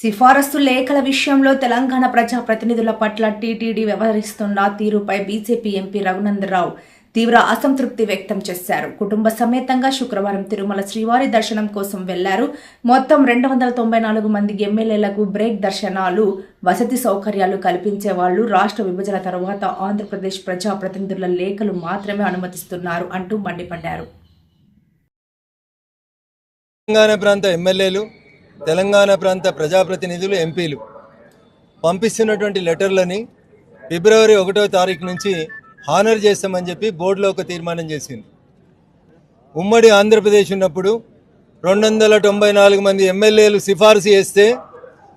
సిఫారసు లేఖల విషయంలో తెలంగాణ ప్రజా ప్రతినిధుల పట్ల టీటీడీ వ్యవహరిస్తున్న తీరుపై బీజేపీ ఎంపీ రఘునందరావు తీవ్ర అసంతృప్తి వ్యక్తం చేశారు. కుటుంబ సమేతంగా శుక్రవారం తిరుమల శ్రీవారి దర్శనం కోసం వెళ్లారు. మొత్తం 294 మంది ఎమ్మెల్యేలకు బ్రేక్ దర్శనాలు, వసతి సౌకర్యాలు కల్పించే వాళ్లు రాష్ట్ర విభజన తర్వాత ఆంధ్రప్రదేశ్ ప్రజా ప్రతినిధుల లేఖలు మాత్రమే అనుమతిస్తున్నారు అంటూ మండిపడ్డారు. తెలంగాణ ప్రాంత ఎమ్మెల్యేలు, తెలంగాణ ప్రాంత ప్రజాప్రతినిధులు, ఎంపీలు పంపిస్తున్నటువంటి లెటర్లని ఫిబ్రవరి 1వ తారీఖు నుంచి హానర్ చేస్తామని చెప్పి బోర్డులో ఒక తీర్మానం చేసింది. ఉమ్మడి ఆంధ్రప్రదేశ్ ఉన్నప్పుడు 294 మంది ఎమ్మెల్యేలు సిఫార్సు చేస్తే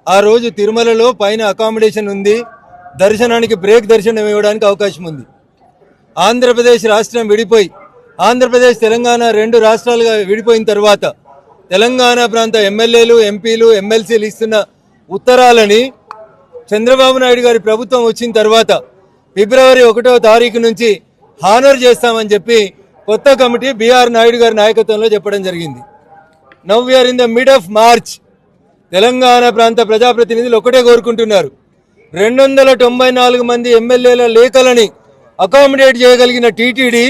ఆ రోజు తిరుమలలో పైన అకామిడేషన్ ఉంది, దర్శనానికి బ్రేక్ దర్శనం ఇవ్వడానికి అవకాశం ఉంది. ఆంధ్రప్రదేశ్ రాష్ట్రం విడిపోయి ఆంధ్రప్రదేశ్ తెలంగాణ 2 రాష్ట్రాలుగా విడిపోయిన తర్వాత తెలంగాణ ప్రాంత ఎమ్మెల్యేలు, ఎంపీలు, ఎమ్మెల్సీలు ఇస్తున్న ఉత్తరాలని చంద్రబాబు నాయుడు గారి ప్రభుత్వం వచ్చిన తర్వాత ఫిబ్రవరి 1వ తారీఖు నుంచి హానర్ చేస్తామని చెప్పి కొత్త కమిటీ బిఆర్ నాయుడు గారి నాయకత్వంలో చెప్పడం జరిగింది. Now we are in the mid of March. Telangana ప్రాంత ప్రజాప్రతినిధులు ఒకటే కోరుకుంటున్నారు, 294 మంది ఎమ్మెల్యేల లేఖలని అకామిడేట్ చేయగలిగిన టీటీడీ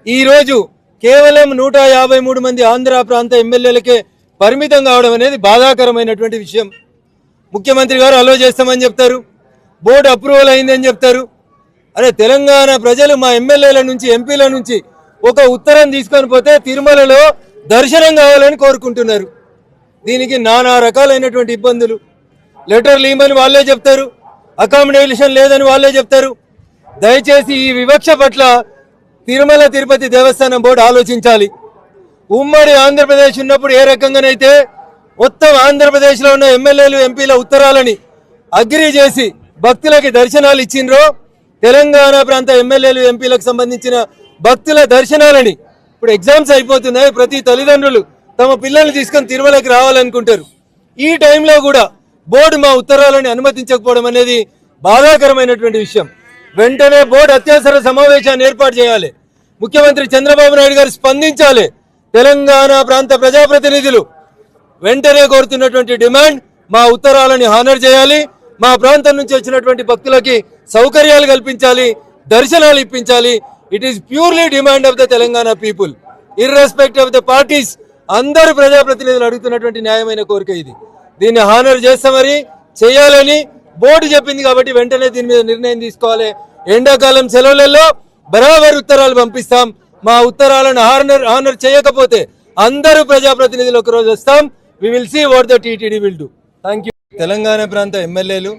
ఈరోజు కేవలం 153 మంది ఆంధ్ర ప్రాంత ఎమ్మెల్యేలకే పరిమితం కావడం అనేది బాధాకరమైనటువంటి విషయం. ముఖ్యమంత్రి గారు అలో చేస్తామని చెప్తారు, బోర్డు అప్రూవల్ అయిందని చెప్తారు. అరే, తెలంగాణ ప్రజలు మా ఎమ్మెల్యేల నుంచి, ఎంపీల నుంచి ఒక ఉత్తరం తీసుకొని పోతే తిరుమలలో దర్శనం కావాలని కోరుకుంటున్నారు. దీనికి నానా రకాలైనటువంటి ఇబ్బందులు. లెటర్లు ఇవ్వమని వాళ్ళే చెప్తారు, అకామిడేషన్ లేదని వాళ్ళే చెప్తారు. దయచేసి ఈ వివక్ష పట్ల తిరుమల తిరుపతి దేవస్థానం బోర్డు ఆలోచించాలి. ఉమ్మడి ఆంధ్రప్రదేశ్ ఉన్నప్పుడు ఏ రకంగానైతే మొత్తం ఆంధ్రప్రదేశ్లో ఉన్న ఎమ్మెల్యేలు, ఎంపీల ఉత్తరాలని అగ్రీ చేసి భక్తులకి దర్శనాలు ఇచ్చిండ్రో, తెలంగాణ ప్రాంత ఎమ్మెల్యేలు, ఎంపీలకు సంబంధించిన భక్తుల దర్శనాలని ఇప్పుడు ఎగ్జామ్స్ అయిపోతున్నాయి. ప్రతి తల్లిదండ్రులు తమ పిల్లల్ని తీసుకొని తిరుమలకి రావాలనుకుంటారు. ఈ టైంలో కూడా బోర్డు మా ఉత్తరాలని అనుమతించకపోవడం అనేది బాధాకరమైనటువంటి విషయం. వెంటనే బోర్డు అత్యవసర సమావేశాన్ని ఏర్పాటు చేయాలి. ముఖ్యమంత్రి చంద్రబాబు నాయుడు గారు స్పందించాలి. తెలంగాణ ప్రాంత ప్రజాప్రతినిధులు వెంటనే కోరుతున్నటువంటి డిమాండ్, మా ఉత్తరాలని హానర్ చేయాలి, మా ప్రాంతం నుంచి వచ్చినటువంటి భక్తులకి సౌకర్యాలు కల్పించాలి, దర్శనాలు ఇప్పించాలి. It is purely demand of the Telangana people, irrespective of the parties. అందరు ప్రజాప్రతినిధులు అడుగుతున్నటువంటి న్యాయమైన కోరిక ఇది. దీన్ని హానర్ చేస్తామని చేయాలని బోర్డు చెప్పింది కాబట్టి వెంటనే దీని మీద నిర్ణయం తీసుకోవాలి. ఎండాకాలం సెలవులలో బరాబర్ ఉత్తరాలు పంపిస్తాం. మా ఉత్తరాలను హానర్ చేయకపోతే అందరూ ప్రజాప్రతినిధులు ఒకరోజు వస్తాం. We will see what the TTD will do. Thank you. Telangana ప్రాంత ఎమ్మెల్యేలు,